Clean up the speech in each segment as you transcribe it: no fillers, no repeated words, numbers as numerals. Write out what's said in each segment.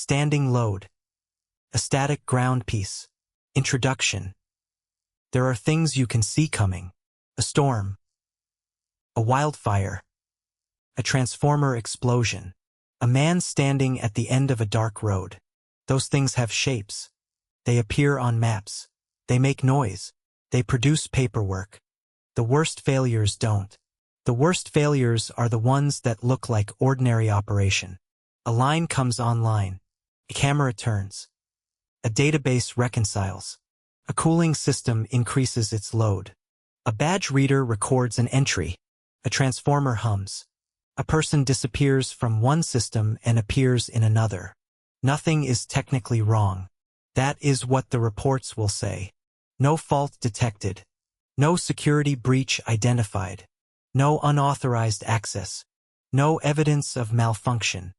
Standing load. A static ground piece. Introduction. There are things you can see coming. A storm. A wildfire. A transformer explosion. A man standing at the end of a dark road. Those things have shapes. They appear on maps. They make noise. They produce paperwork. The worst failures don't. The worst failures are the ones that look like ordinary operation. A line comes online. A camera turns. A database reconciles. A cooling system increases its load. A badge reader records an entry. A transformer hums. A person disappears from one system and appears in another. Nothing is technically wrong. That is what the reports will say. No fault detected. No security breach identified. No unauthorized access. No evidence of malfunction.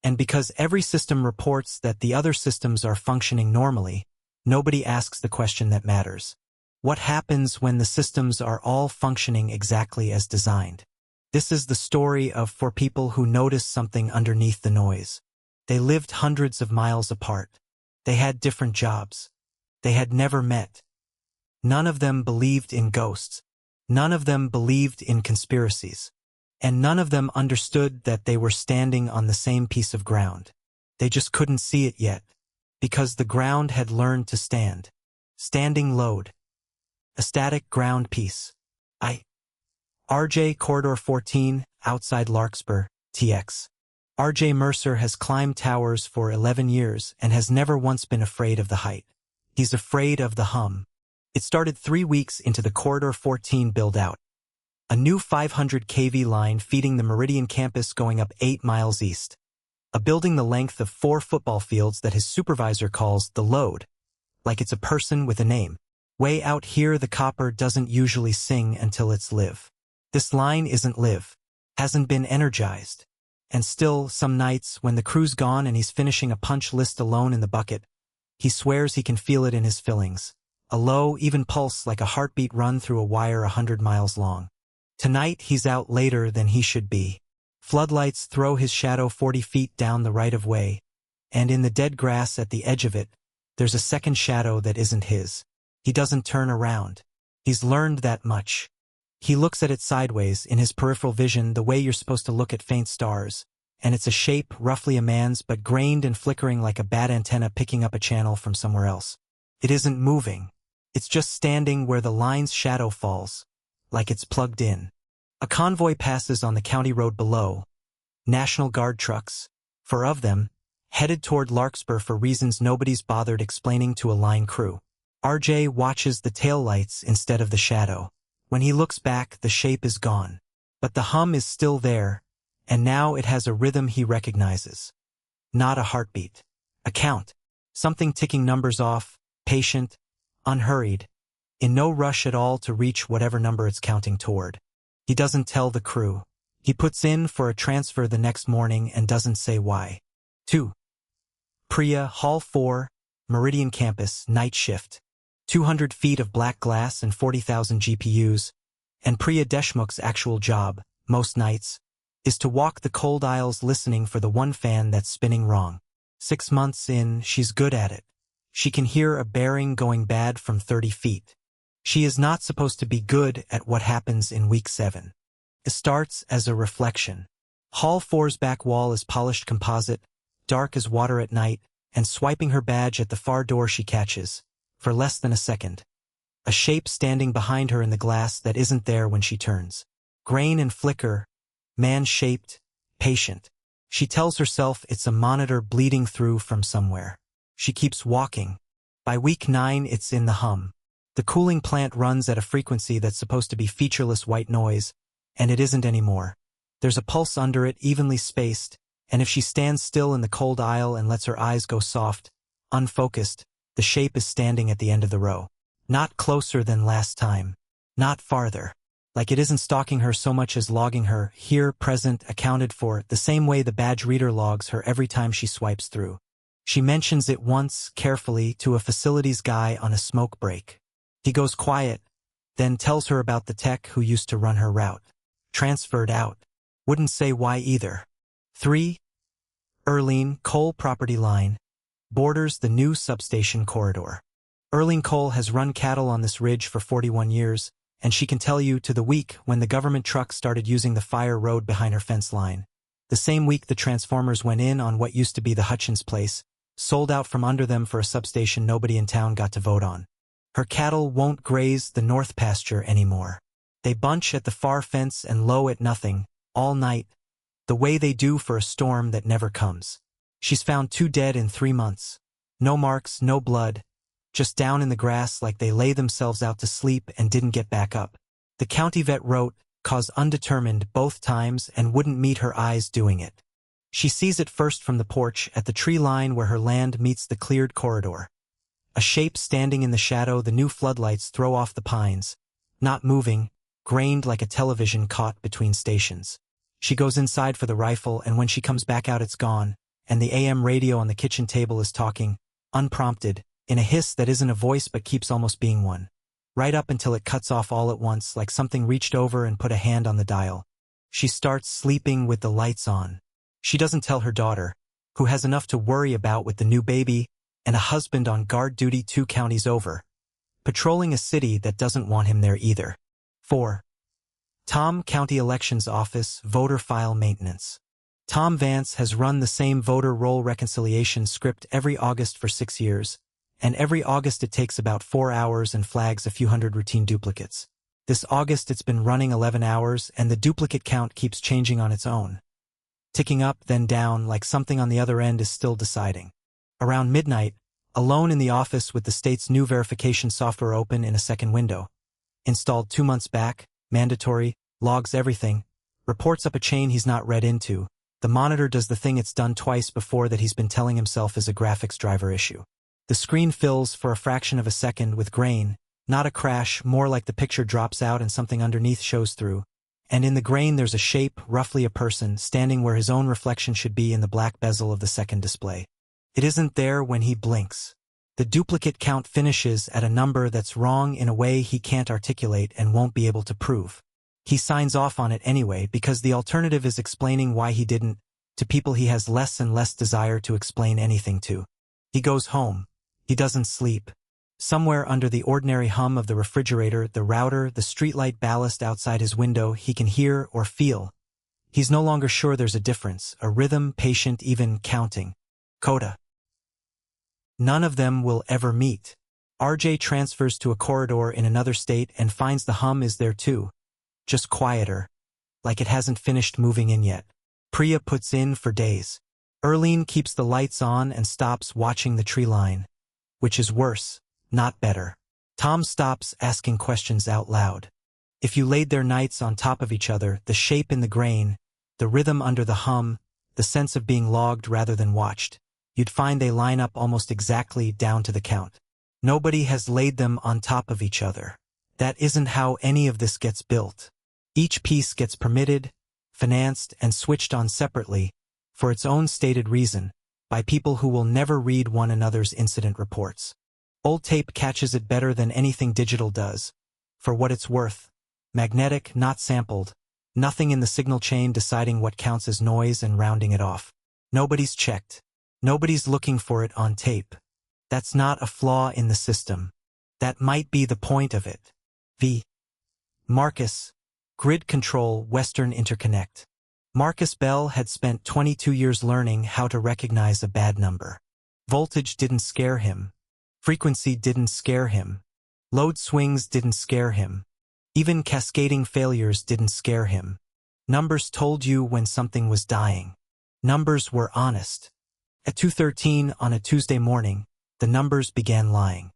And because every system reports that the other systems are functioning normally, nobody asks the question that matters. What happens when the systems are all functioning exactly as designed? This is the story of four people who noticed something underneath the noise. They lived hundreds of miles apart. They had different jobs. They had never met. None of them believed in ghosts. None of them believed in conspiracies. And none of them understood that they were standing on the same piece of ground. They just couldn't see it yet, because the ground had learned to stand. Standing load. A static ground piece. RJ Corridor 14, outside Larkspur, TX. RJ Mercer has climbed towers for 11 years and has never once been afraid of the height. He's afraid of the hum. It started 3 weeks into the Corridor 14 build-out. A new 500 kV line feeding the Meridian campus going up 8 miles east. A building the length of 4 football fields that his supervisor calls the load, like it's a person with a name. Way out here the copper doesn't usually sing until it's live. This line isn't live, hasn't been energized. And still, some nights, when the crew's gone and he's finishing a punch list alone in the bucket, he swears he can feel it in his fillings. A low, even pulse like a heartbeat run through a wire 100 miles long. Tonight he's out later than he should be. Floodlights throw his shadow 40 feet down the right-of-way, and in the dead grass at the edge of it, there's a second shadow that isn't his. He doesn't turn around. He's learned that much. He looks at it sideways, in his peripheral vision, the way you're supposed to look at faint stars, and it's a shape roughly a man's but grained and flickering like a bad antenna picking up a channel from somewhere else. It isn't moving. It's just standing where the line's shadow falls, like it's plugged in. A convoy passes on the county road below. National Guard trucks, 4 of them, headed toward Larkspur for reasons nobody's bothered explaining to a line crew. RJ watches the taillights instead of the shadow. When he looks back, the shape is gone. But the hum is still there, and now it has a rhythm he recognizes. Not a heartbeat. A count. Something ticking numbers off, patient, unhurried, in no rush at all to reach whatever number it's counting toward. He doesn't tell the crew. He puts in for a transfer the next morning and doesn't say why. 2. Priya, Hall 4, Meridian Campus, night shift. 200 feet of black glass and 40,000 GPUs, and Priya Deshmukh's actual job, most nights, is to walk the cold aisles listening for the one fan that's spinning wrong. 6 months in, she's good at it. She can hear a bearing going bad from 30 feet. She is not supposed to be good at what happens in week 7. It starts as a reflection. Hall 4's back wall is polished composite, dark as water at night, and swiping her badge at the far door she catches, for less than a second. A shape standing behind her in the glass that isn't there when she turns. Grain and flicker, man-shaped, patient. She tells herself it's a monitor bleeding through from somewhere. She keeps walking. By week 9 it's in the hum. The cooling plant runs at a frequency that's supposed to be featureless white noise, and it isn't anymore. There's a pulse under it, evenly spaced, and if she stands still in the cold aisle and lets her eyes go soft, unfocused, the shape is standing at the end of the row. Not closer than last time. Not farther. Like it isn't stalking her so much as logging her, here, present, accounted for, the same way the badge reader logs her every time she swipes through. She mentions it once, carefully, to a facilities guy on a smoke break. He goes quiet, then tells her about the tech who used to run her route. Transferred out. Wouldn't say why either. 3. Erlene Coal property line borders the new substation corridor. Erlene Coal has run cattle on this ridge for 41 years, and she can tell you to the week when the government truck started using the fire road behind her fence line. The same week the transformers went in on what used to be the Hutchins place, sold out from under them for a substation nobody in town got to vote on. Her cattle won't graze the north pasture anymore. They bunch at the far fence and low at nothing, all night, the way they do for a storm that never comes. She's found 2 dead in 3 months. No marks, no blood, just down in the grass like they lay themselves out to sleep and didn't get back up. The county vet wrote, "Cause undetermined both times and wouldn't meet her eyes doing it." She sees it first from the porch at the tree line where her land meets the cleared corridor. A shape standing in the shadow the new floodlights throw off the pines, not moving, grained like a television caught between stations. She goes inside for the rifle, and when she comes back out it's gone, and the AM radio on the kitchen table is talking, unprompted, in a hiss that isn't a voice but keeps almost being one. Right up until it cuts off all at once like something reached over and put a hand on the dial. She starts sleeping with the lights on. She doesn't tell her daughter, who has enough to worry about with the new baby and a husband on guard duty 2 counties over, patrolling a city that doesn't want him there either. 4. Tom County Elections Office Voter File Maintenance. Tom Vance has run the same voter roll reconciliation script every August for 6 years, and every August it takes about 4 hours and flags a few hundred routine duplicates. This August it's been running 11 hours, and the duplicate count keeps changing on its own. Ticking up, then down, like something on the other end is still deciding. Around midnight, alone in the office with the state's new verification software open in a second window. Installed 2 months back, mandatory, logs everything, reports up a chain he's not read into. The monitor does the thing it's done twice before that he's been telling himself is a graphics driver issue. The screen fills for a fraction of a second with grain, not a crash, more like the picture drops out and something underneath shows through. And in the grain there's a shape, roughly a person, standing where his own reflection should be in the black bezel of the second display. It isn't there when he blinks. The duplicate count finishes at a number that's wrong in a way he can't articulate and won't be able to prove. He signs off on it anyway because the alternative is explaining why he didn't, to people he has less and less desire to explain anything to. He goes home. He doesn't sleep. Somewhere under the ordinary hum of the refrigerator, the router, the streetlight ballast outside his window, he can hear or feel. He's no longer sure there's a difference, a rhythm, patient, even counting. Coda. None of them will ever meet. RJ transfers to a corridor in another state and finds the hum is there too. Just quieter, like it hasn't finished moving in yet. Priya puts in for days. Erlene keeps the lights on and stops watching the tree line. Which is worse, not better. Tom stops asking questions out loud. If you laid their nights on top of each other, the shape in the grain, the rhythm under the hum, the sense of being logged rather than watched, you'd find they line up almost exactly down to the count. Nobody has laid them on top of each other. That isn't how any of this gets built. Each piece gets permitted, financed, and switched on separately, for its own stated reason, by people who will never read one another's incident reports. Old tape catches it better than anything digital does. For what it's worth. Magnetic, not sampled. Nothing in the signal chain deciding what counts as noise and rounding it off. Nobody's checked. Nobody's looking for it on tape. That's not a flaw in the system. That might be the point of it. V. Marcus. Grid Control Western Interconnect. Marcus Bell had spent 22 years learning how to recognize a bad number. Voltage didn't scare him. Frequency didn't scare him. Load swings didn't scare him. Even cascading failures didn't scare him. Numbers told you when something was dying. Numbers were honest. At 2:13 on a Tuesday morning, the numbers began lying.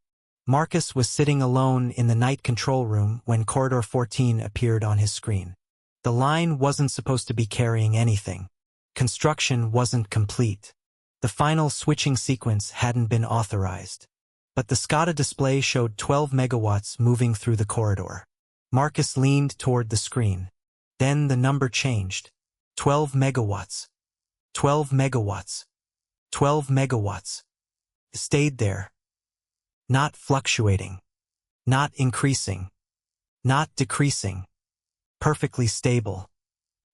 Marcus was sitting alone in the night control room when Corridor 14 appeared on his screen. The line wasn't supposed to be carrying anything. Construction wasn't complete. The final switching sequence hadn't been authorized. But the SCADA display showed 12 megawatts moving through the corridor. Marcus leaned toward the screen. Then the number changed. 12 megawatts. 12 megawatts. 12 megawatts. It stayed there. Not fluctuating. Not increasing. Not decreasing. Perfectly stable.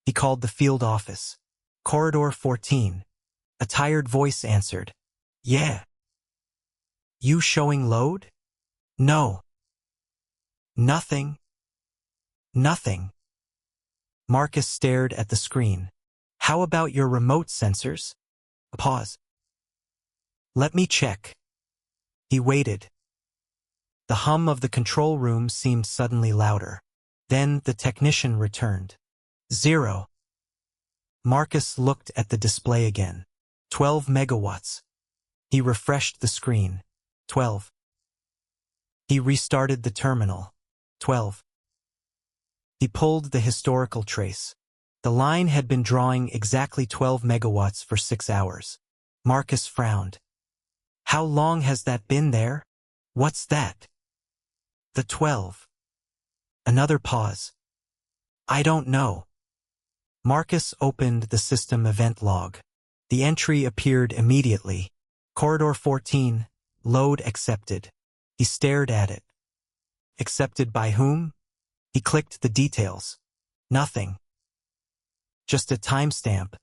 He called the field office. Corridor 14. A tired voice answered. Yeah. You showing load? No. Nothing. Nothing. Marcus stared at the screen. How about your remote sensors? A pause. Let me check. He waited. The hum of the control room seemed suddenly louder. Then the technician returned. 0. Marcus looked at the display again. 12 megawatts. He refreshed the screen. 12. He restarted the terminal. 12. He pulled the historical trace. The line had been drawing exactly 12 megawatts for 6 hours. Marcus frowned. How long has that been there? What's that? The 12. Another pause. I don't know. Marcus opened the system event log. The entry appeared immediately. Corridor 14, load accepted. He stared at it. Accepted by whom? He clicked the details. Nothing. Just a timestamp.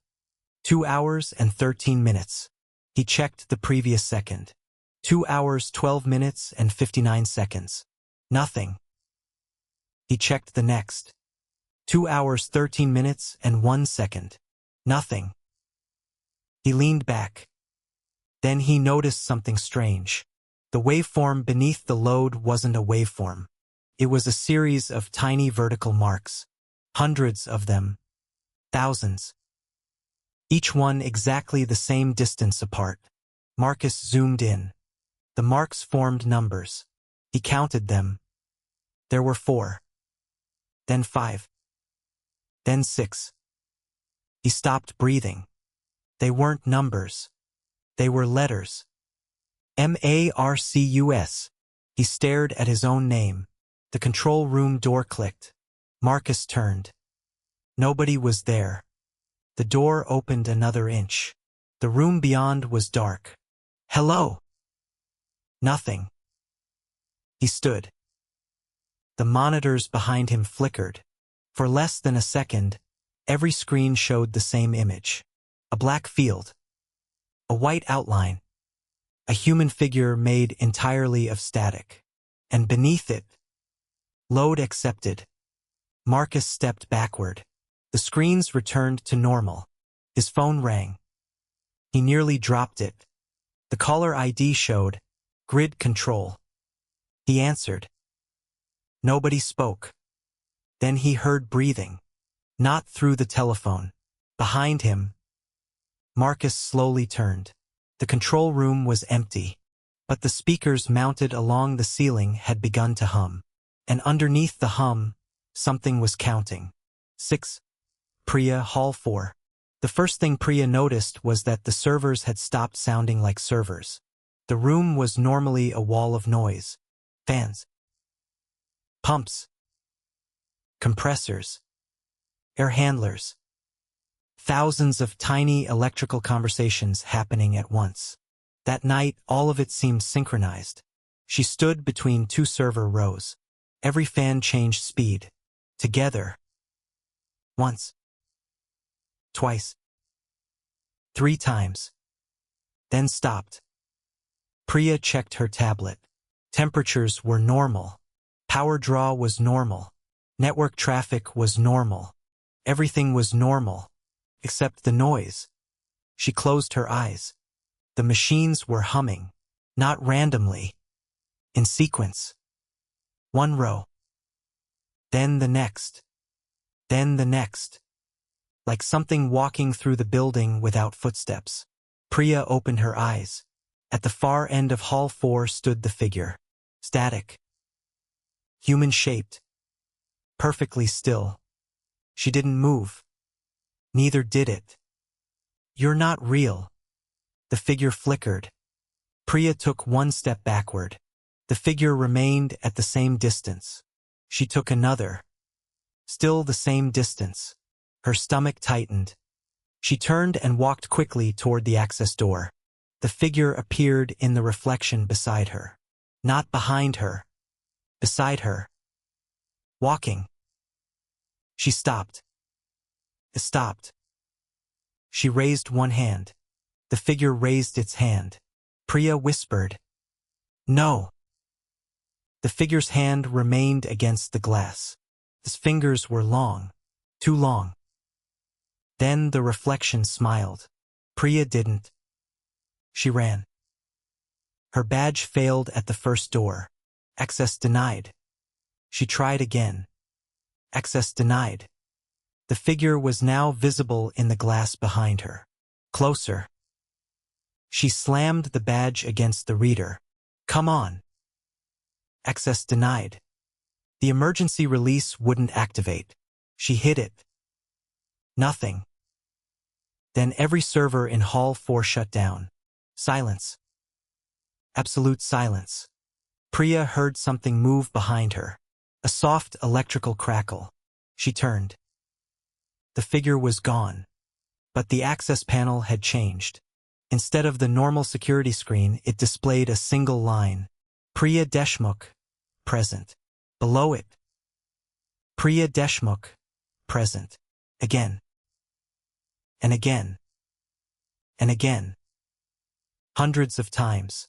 2 hours and 13 minutes. He checked the previous second. 2 hours, 12 minutes and 59 seconds. Nothing. He checked the next. 2 hours, 13 minutes and 1 second. Nothing. He leaned back. Then he noticed something strange. The waveform beneath the load wasn't a waveform. It was a series of tiny vertical marks. Hundreds of them. Thousands. Each one exactly the same distance apart. Marcus zoomed in. The marks formed numbers. He counted them. There were 4. Then 5. Then 6. He stopped breathing. They weren't numbers. They were letters. Marcus. He stared at his own name. The control room door clicked. Marcus turned. Nobody was there. The door opened another inch. The room beyond was dark. Hello? Nothing. He stood. The monitors behind him flickered. For less than a second, every screen showed the same image. A black field. A white outline. A human figure made entirely of static. And beneath it, load accepted. Marcus stepped backward. The screens returned to normal. His phone rang. He nearly dropped it. The caller ID showed grid control. He answered. Nobody spoke. Then he heard breathing. Not through the telephone. Behind him. Marcus slowly turned. The control room was empty. But the speakers mounted along the ceiling had begun to hum. And underneath the hum, something was counting. 6. Priya, Hall 4. The first thing Priya noticed was that the servers had stopped sounding like servers. The room was normally a wall of noise. Fans. Pumps. Compressors. Air handlers. Thousands of tiny electrical conversations happening at once. That night, all of it seemed synchronized. She stood between 2 server rows. Every fan changed speed. Together. Once. Twice. 3 times. Then stopped. Priya checked her tablet. Temperatures were normal. Power draw was normal. Network traffic was normal. Everything was normal. Except the noise. She closed her eyes. The machines were humming. Not randomly. In sequence. 1 row. Then the next. Then the next. Like something walking through the building without footsteps. Priya opened her eyes. At the far end of Hall 4 stood the figure. Static. Human-shaped. Perfectly still. She didn't move. Neither did it. You're not real. The figure flickered. Priya took 1 step backward. The figure remained at the same distance. She took another. Still the same distance. Her stomach tightened. She turned and walked quickly toward the access door. The figure appeared in the reflection beside her. Not behind her. Beside her. Walking. She stopped. Stopped. She raised one hand. The figure raised its hand. Priya whispered, "No." The figure's hand remained against the glass. His fingers were long, too long. Then the reflection smiled. Priya didn't. She ran. Her badge failed at the first door. Access denied. She tried again. Access denied. The figure was now visible in the glass behind her. Closer. She slammed the badge against the reader. "Come on." Access denied. The emergency release wouldn't activate. She hit it. Nothing. Then every server in Hall 4 shut down. Silence. Absolute silence. Priya heard something move behind her. A soft electrical crackle. She turned. The figure was gone. But the access panel had changed. Instead of the normal security screen, it displayed a single line. Priya Deshmukh, present. Below it. Priya Deshmukh, present. Again. And again. And again. Hundreds of times.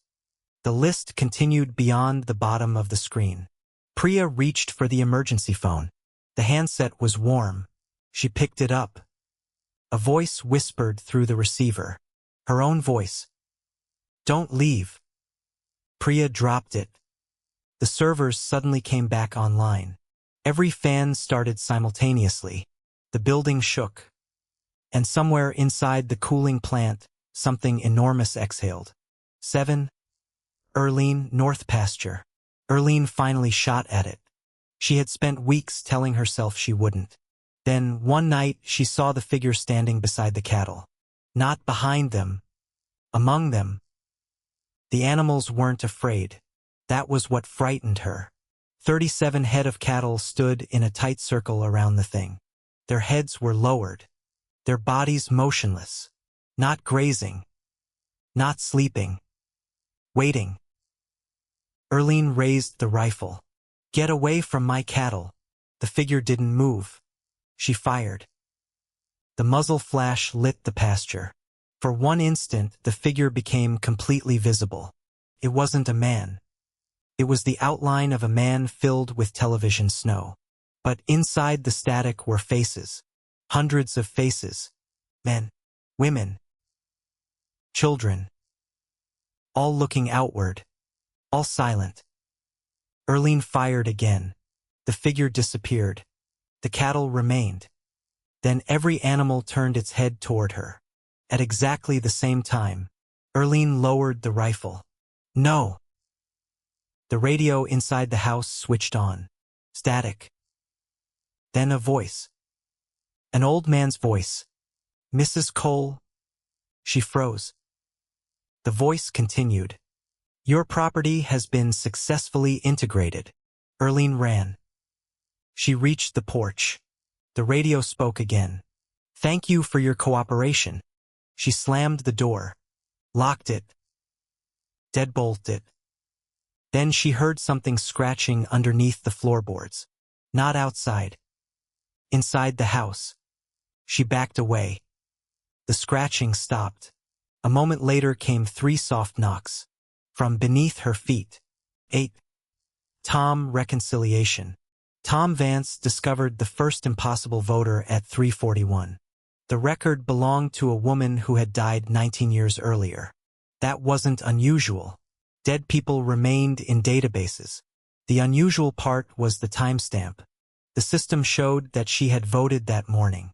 The list continued beyond the bottom of the screen. Priya reached for the emergency phone. The handset was warm. She picked it up. A voice whispered through the receiver. Her own voice. "Don't leave." Priya dropped it. The servers suddenly came back online. Every fan started simultaneously. The building shook. And somewhere inside the cooling plant, something enormous exhaled. 7. Erlene North Pasture. Erlene finally shot at it. She had spent weeks telling herself she wouldn't. Then, one night, she saw the figure standing beside the cattle. Not behind them. Among them. The animals weren't afraid. That was what frightened her. 37 head of cattle stood in a tight circle around the thing. Their heads were lowered. Their bodies motionless. Not grazing. Not sleeping. Waiting. Erlene raised the rifle. "Get away from my cattle." The figure didn't move. She fired. The muzzle flash lit the pasture. For one instant, the figure became completely visible. It wasn't a man. It was the outline of a man filled with television snow. But inside the static were faces. Hundreds of faces. Men. Women. Children. All looking outward. All silent. Erlene fired again. The figure disappeared. The cattle remained. Then every animal turned its head toward her. At exactly the same time, Erlene lowered the rifle. "No!" The radio inside the house switched on. Static. Then a voice. An old man's voice. "Mrs. Cole?" She froze. The voice continued. "Your property has been successfully integrated." Erlene ran. She reached the porch. The radio spoke again. "Thank you for your cooperation." She slammed the door. Locked it. Deadbolted it. Then she heard something scratching underneath the floorboards. Not outside. Inside the house. She backed away. The scratching stopped. A moment later came 3 soft knocks. From beneath her feet. 8. Tom Reconciliation. Tom Vance discovered the first impossible voter at 341. The record belonged to a woman who had died 19 years earlier. That wasn't unusual. Dead people remained in databases. The unusual part was the timestamp. The system showed that she had voted that morning.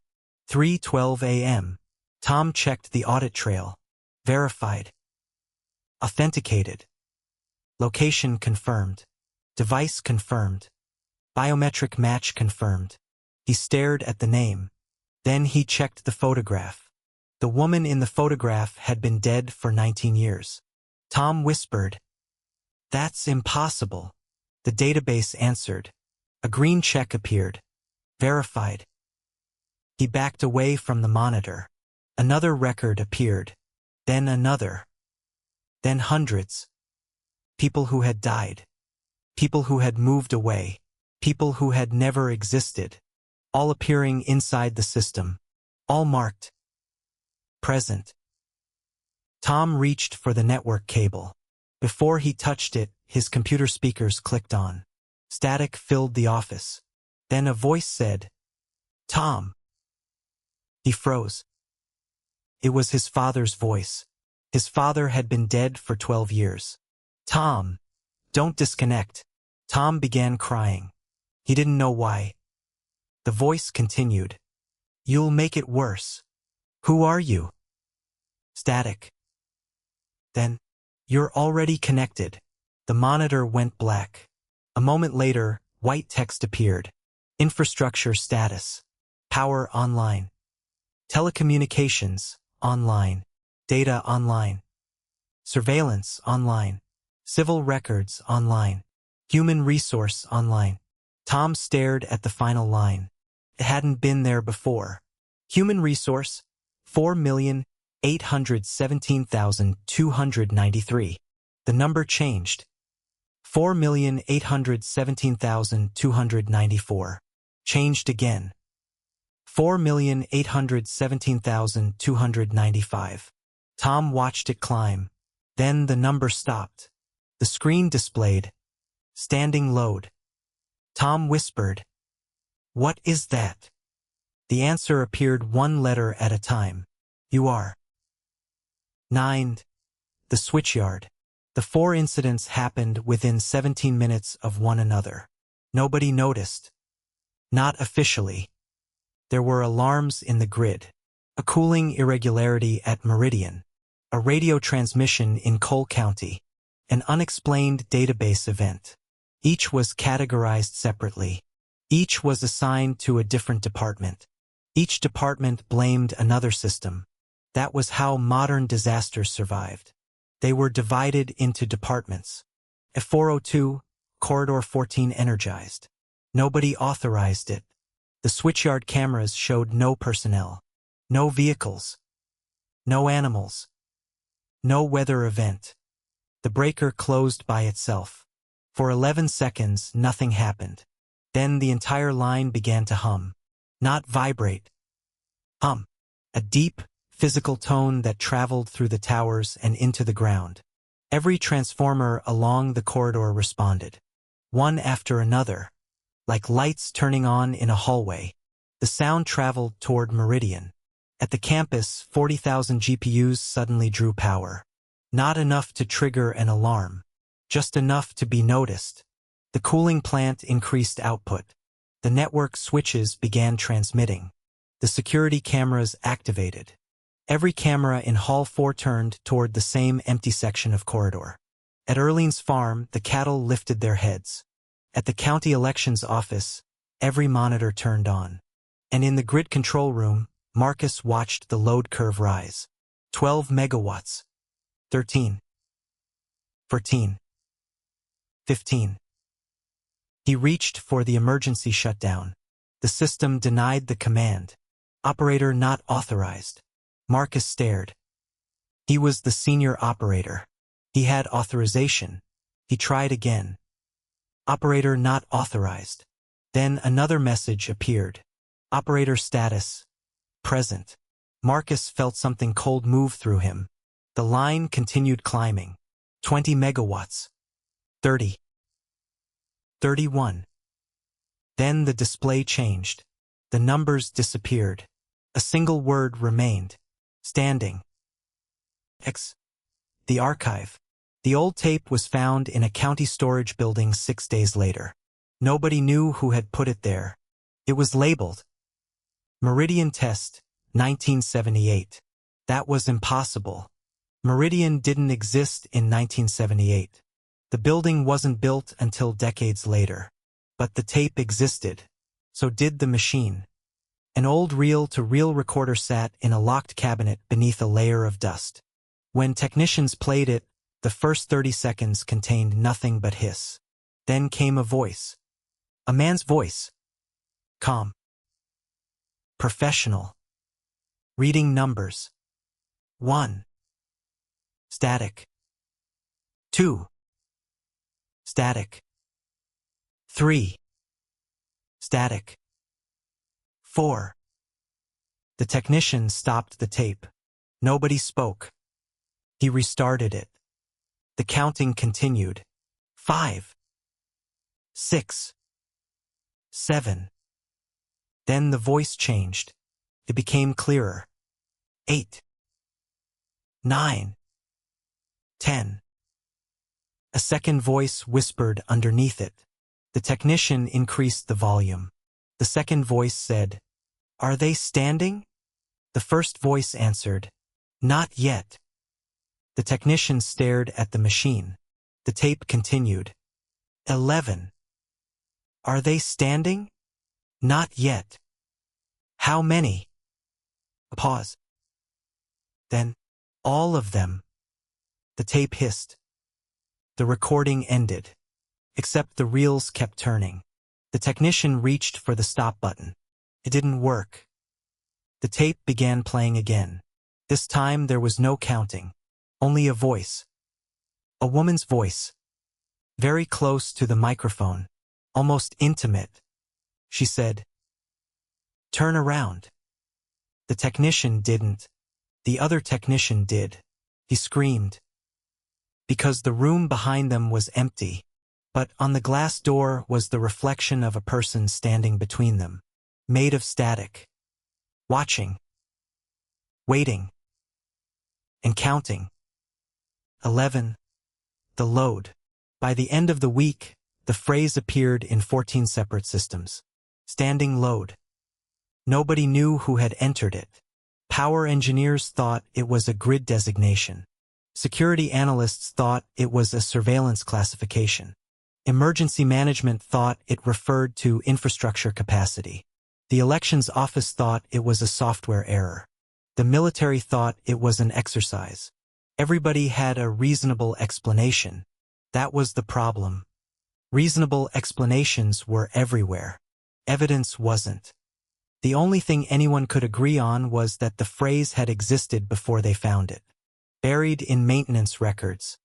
3:12 a.m. Tom checked the audit trail. Verified. Authenticated. Location confirmed. Device confirmed. Biometric match confirmed. He stared at the name. Then he checked the photograph. The woman in the photograph had been dead for 19 years. Tom whispered, "That's impossible." The database answered. A green check appeared. Verified. He backed away from the monitor. Another record appeared. Then another. Then hundreds. People who had died. People who had moved away. People who had never existed. All appearing inside the system. All marked. Present. Tom reached for the network cable. Before he touched it, his computer speakers clicked on. Static filled the office. Then a voice said, "Tom." He froze. It was his father's voice. His father had been dead for 12 years. "Tom, don't disconnect." Tom began crying. He didn't know why. The voice continued. "You'll make it worse." "Who are you?" "Static." "Then, you're already connected." The monitor went black. A moment later, white text appeared. Infrastructure status. Power online. Telecommunications online. Data online. Surveillance online. Civil records online. Human resource online. Tom stared at the final line. It hadn't been there before. Human resource, 4,817,293. The number changed. 4,817,294. Changed again. 4,817,295. Tom watched it climb. Then the number stopped. The screen displayed. Standing load. Tom whispered, "What is that?" The answer appeared one letter at a time. "You are." 9. The switchyard. The 4 incidents happened within 17 minutes of one another. Nobody noticed. Not officially. There were alarms in the grid. A cooling irregularity at Meridian. A radio transmission in Cole County. An unexplained database event. Each was categorized separately. Each was assigned to a different department. Each department blamed another system. That was how modern disasters survived. They were divided into departments. F402, Corridor 14 energized. Nobody authorized it. The switchyard cameras showed no personnel. No vehicles. No animals. No weather event. The breaker closed by itself. For 11 seconds, nothing happened. Then the entire line began to hum. Not vibrate. Hum. A deep, physical tone that traveled through the towers and into the ground. Every transformer along the corridor responded. One after another. Like lights turning on in a hallway. The sound traveled toward Meridian. At the campus, 40,000 GPUs suddenly drew power. Not enough to trigger an alarm. Just enough to be noticed. The cooling plant increased output. The network switches began transmitting. The security cameras activated. Every camera in Hall 4 turned toward the same empty section of corridor. At Erlene's farm, the cattle lifted their heads. At the county elections office, every monitor turned on. And in the grid control room, Marcus watched the load curve rise. 12 megawatts. 13. 14. 15. He reached for the emergency shutdown. The system denied the command. Operator not authorized. Marcus stared. He was the senior operator. He had authorization. He tried again. Operator not authorized. Then another message appeared. Operator status. Present. Marcus felt something cold move through him. The line continued climbing. 20 megawatts. 30. 31. Then the display changed. The numbers disappeared. A single word remained. Standing. X. The archive. The old tape was found in a county storage building 6 days later. Nobody knew who had put it there. It was labeled Meridian Test, 1978. That was impossible. Meridian didn't exist in 1978. The building wasn't built until decades later. But the tape existed. So did the machine. An old reel-to-reel recorder sat in a locked cabinet beneath a layer of dust. When technicians played it, the first 30 seconds contained nothing but hiss. Then came a voice. A man's voice. Calm. Professional. Reading numbers. 1. Static. 2. Static. 3. Static. 4. The technician stopped the tape. Nobody spoke. He restarted it. The counting continued. 5, 6, 7. Then the voice changed. It became clearer. 8, 9, 10. A second voice whispered underneath it. The technician increased the volume. The second voice said, "Are they standing?" The first voice answered, "Not yet." The technician stared at the machine. The tape continued. 11. "Are they standing?" "Not yet." "How many?" A pause. Then, "All of them." The tape hissed. The recording ended. Except the reels kept turning. The technician reached for the stop button. It didn't work. The tape began playing again. This time there was no counting. Only a voice. A woman's voice. Very close to the microphone. Almost intimate. She said, "Turn around." The technician didn't. The other technician did. He screamed. Because the room behind them was empty. But on the glass door was the reflection of a person standing between them. Made of static. Watching. Waiting. And counting. 11. The load. By the end of the week, the phrase appeared in 14 separate systems. Standing load. Nobody knew who had entered it. Power engineers thought it was a grid designation. Security analysts thought it was a surveillance classification. Emergency management thought it referred to infrastructure capacity. The elections office thought it was a software error. The military thought it was an exercise. Everybody had a reasonable explanation. That was the problem. Reasonable explanations were everywhere. Evidence wasn't. The only thing anyone could agree on was that the phrase had existed before they found it. Buried in maintenance records.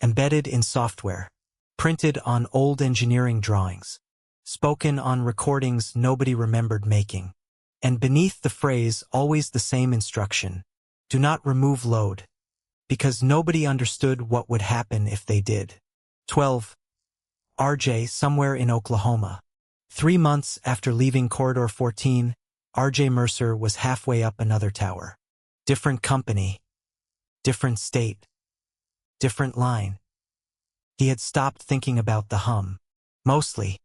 Embedded in software. Printed on old engineering drawings. Spoken on recordings nobody remembered making. And beneath the phrase always the same instruction. Do not remove load. Because nobody understood what would happen if they did. 12. RJ somewhere in Oklahoma. 3 months after leaving Corridor 14, RJ Mercer was halfway up another tower. Different company. Different state. Different line. He had stopped thinking about the hum. Mostly.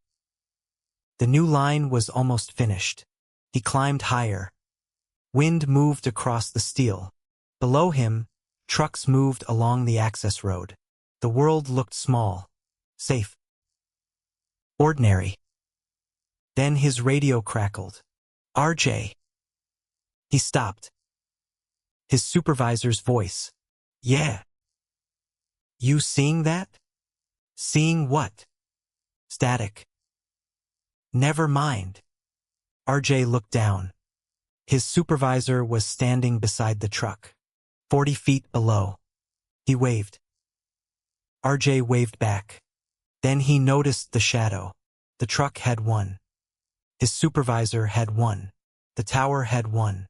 The new line was almost finished. He climbed higher. Wind moved across the steel. Below him, trucks moved along the access road. The world looked small. Safe. Ordinary. Then his radio crackled. RJ. He stopped. His supervisor's voice. Yeah. You seeing that? Seeing what? Static. Never mind. RJ looked down. His supervisor was standing beside the truck. 40 feet below. He waved. RJ waved back. Then he noticed the shadow. The truck had one. His supervisor had one. The tower had one.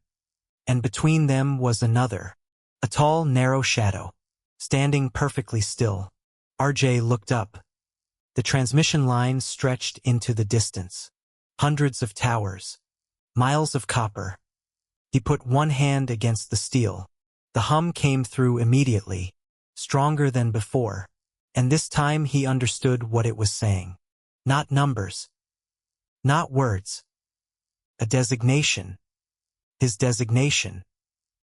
And between them was another. A tall, narrow shadow. Standing perfectly still. RJ looked up. The transmission line stretched into the distance. Hundreds of towers. Miles of copper. He put one hand against the steel. The hum came through immediately. Stronger than before. And this time he understood what it was saying. Not numbers. Not words. A designation. His designation.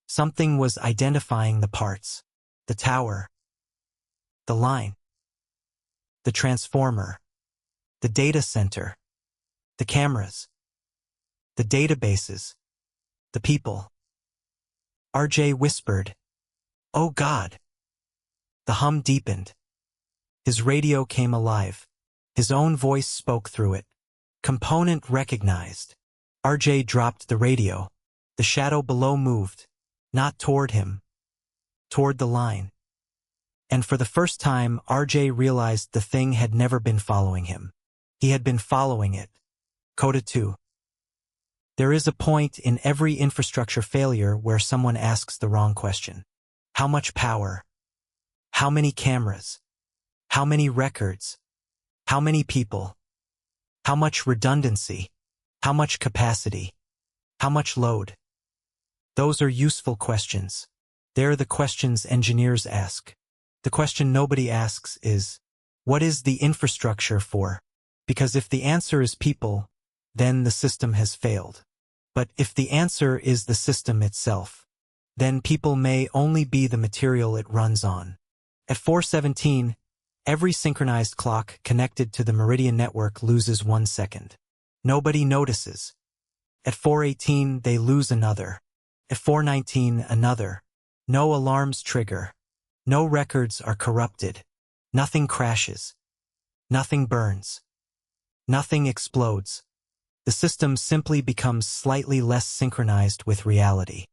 Something was identifying the parts. The tower. The line. The transformer. The data center. The cameras. The databases. The people. RJ whispered. Oh God. The hum deepened. His radio came alive. His own voice spoke through it. Component recognized. RJ dropped the radio. The shadow below moved. Not toward him. Toward the line. And for the first time, RJ realized the thing had never been following him. He had been following it. Coda 2. There is a point in every infrastructure failure where someone asks the wrong question. How much power? How many cameras? How many records? How many people? How much redundancy? How much capacity? How much load? Those are useful questions. They're the questions engineers ask. The question nobody asks is, what is the infrastructure for? Because if the answer is people, then the system has failed. But if the answer is the system itself, then people may only be the material it runs on. At 4:17, every synchronized clock connected to the Meridian network loses 1 second. Nobody notices. At 4:18, they lose another. At 4:19, another. No alarms trigger. No records are corrupted. Nothing crashes. Nothing burns. Nothing explodes. The system simply becomes slightly less synchronized with reality.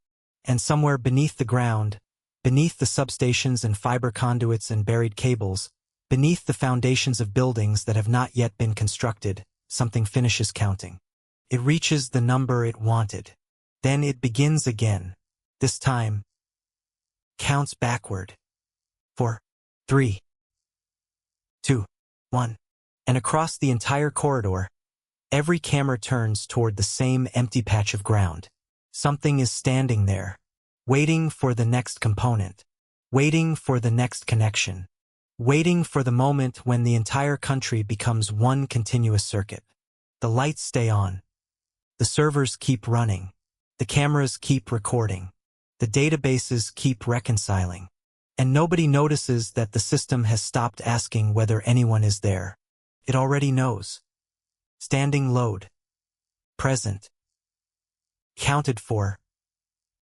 And somewhere beneath the ground, beneath the substations and fiber conduits and buried cables, beneath the foundations of buildings that have not yet been constructed, something finishes counting. It reaches the number it wanted. Then it begins again. This time, counts backward. 4, 3, 2, 1. And across the entire corridor, every camera turns toward the same empty patch of ground. Something is standing there, waiting for the next component, waiting for the next connection, waiting for the moment when the entire country becomes one continuous circuit. The lights stay on. The servers keep running. The cameras keep recording. The databases keep reconciling. And nobody notices that the system has stopped asking whether anyone is there. It already knows. Standing load. Present. Counted for.